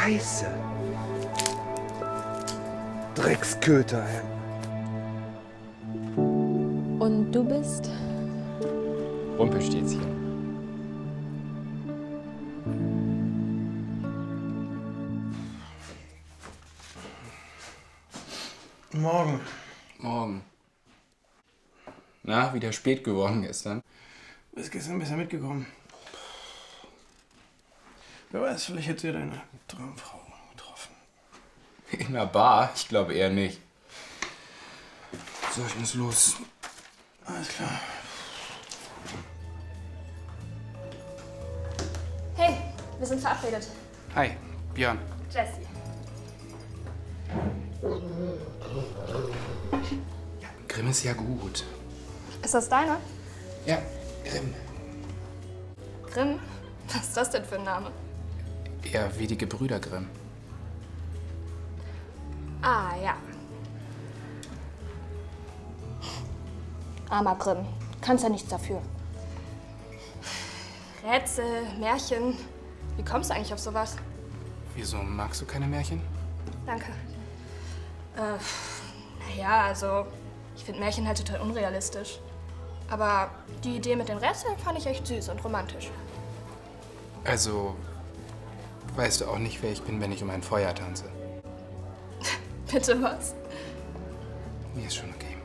Scheiße. Drecksköter. Und du bist? Rumpelstilzchen. Morgen. Morgen. Na, wieder spät geworden gestern. Bist gestern besser mitgekommen. Wer weiß, vielleicht hättest du ja deine Traumfrau getroffen. In der Bar? Ich glaube eher nicht. So, ich muss los. Alles klar. Hey, wir sind verabredet. Hi, Björn. Jessie. Grimm ist ja gut. Ist das deine? Ja, Grimm. Grimm? Was ist das denn für ein Name? Ja, wie die Gebrüder Grimm. Ah, ja. Armer Grimm. Kannst ja nichts dafür. Rätsel, Märchen. Wie kommst du eigentlich auf sowas? Wieso, magst du keine Märchen? Danke. Naja, also, ich finde Märchen halt total unrealistisch. Aber die Idee mit den Rätseln fand ich echt süß und romantisch. Also, weißt du auch nicht, wer ich bin, wenn ich um ein Feuer tanze? Bitte was? Mir ist schon okay.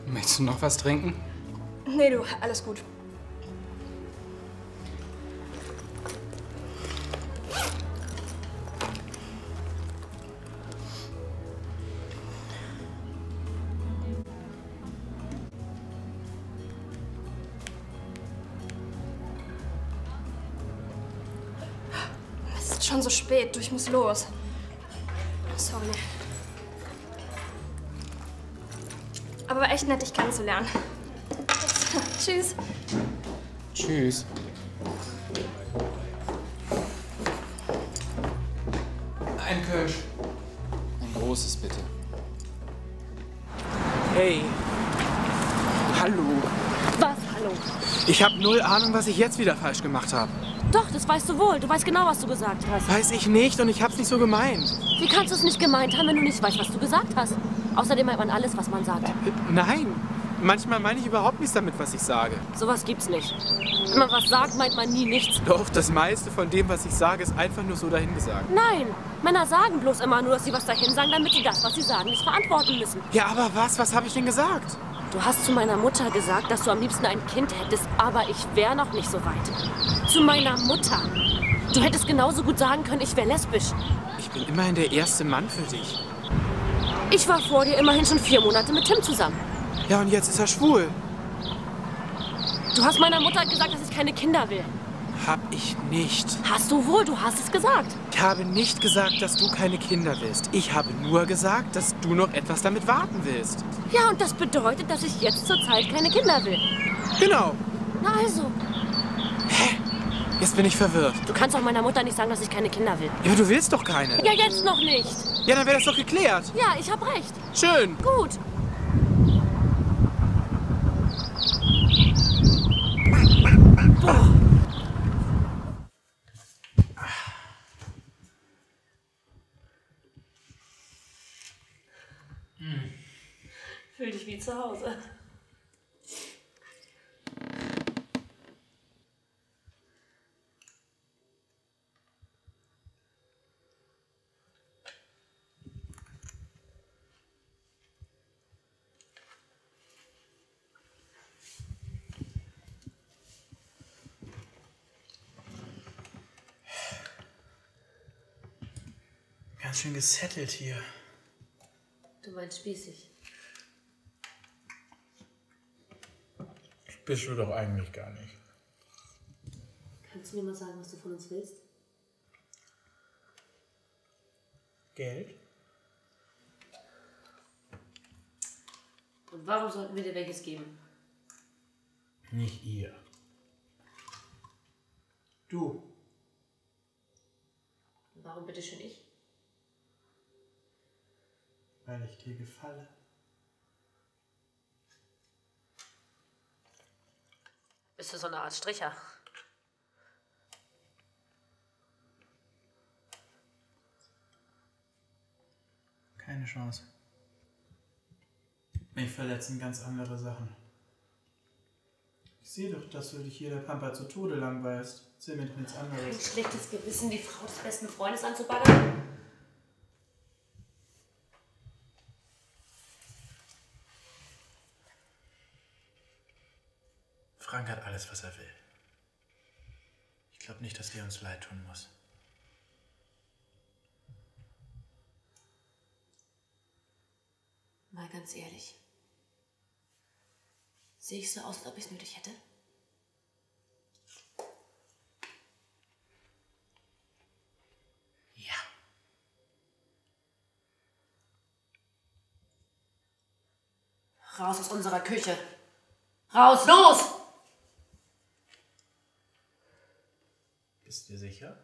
Möchtest du noch was trinken? Nee, du, alles gut. Es ist schon so spät, du, ich muss los. Sorry. Aber war echt nett, dich kennenzulernen. Tschüss. Tschüss. Ein Kölsch. Ein großes, bitte. Hey. Hallo. Was? Hallo? Ich habe null Ahnung, was ich jetzt wieder falsch gemacht habe. Doch, das weißt du wohl. Du weißt genau, was du gesagt hast. Weiß ich nicht und ich hab's nicht so gemeint. Wie kannst du es nicht gemeint haben, wenn du nicht weißt, was du gesagt hast? Außerdem meint man alles, was man sagt. Nein. Manchmal meine ich überhaupt nichts damit, was ich sage. Sowas gibt's nicht. Wenn man was sagt, meint man nie nichts. Doch, das meiste von dem, was ich sage, ist einfach nur so dahingesagt. Nein, Männer sagen bloß immer nur, dass sie was dahin sagen, damit sie das, was sie sagen, nicht verantworten müssen. Ja, aber was? Was habe ich denn gesagt? Du hast zu meiner Mutter gesagt, dass du am liebsten ein Kind hättest, aber ich wäre noch nicht so weit. Zu meiner Mutter. Du hättest genauso gut sagen können, ich wäre lesbisch. Ich bin immerhin der erste Mann für dich. Ich war vor dir immerhin schon 4 Monate mit Tim zusammen. Ja, und jetzt ist er schwul. Du hast meiner Mutter gesagt, dass ich keine Kinder will. Hab ich nicht. Hast du wohl, du hast es gesagt. Ich habe nicht gesagt, dass du keine Kinder willst. Ich habe nur gesagt, dass du noch etwas damit warten willst. Ja, und das bedeutet, dass ich jetzt zur Zeit keine Kinder will. Genau. Na also. Hä? Jetzt bin ich verwirrt. Du kannst auch meiner Mutter nicht sagen, dass ich keine Kinder will. Ja, aber du willst doch keine. Ja, jetzt noch nicht. Ja, dann wäre das doch geklärt. Ja, ich hab recht. Schön. Gut. Boah. Fühl dich wie zu Hause. Ganz schön gesettelt hier. Du meinst spießig. Bist du doch eigentlich gar nicht. Kannst du mir mal sagen, was du von uns willst? Geld? Und warum sollten wir dir welches geben? Nicht ihr. Du. Und warum bitte schön ich? weil ich dir gefalle. Bist du so eine Art Stricher? Keine Chance. Mich verletzen ganz andere Sachen. Ich sehe doch, dass du dich hier der Pampa zu Tode langweilst. Erzähl mir doch nichts Ein anderes. schlechtes Gewissen, die Frau des besten Freundes anzubaggern? Frank hat alles, was er will. Ich glaube nicht, dass der uns leid tun muss. Mal ganz ehrlich. Sehe ich so aus, als ob ich es nötig hätte? Ja. Raus aus unserer Küche. Raus, los! Bist du sicher?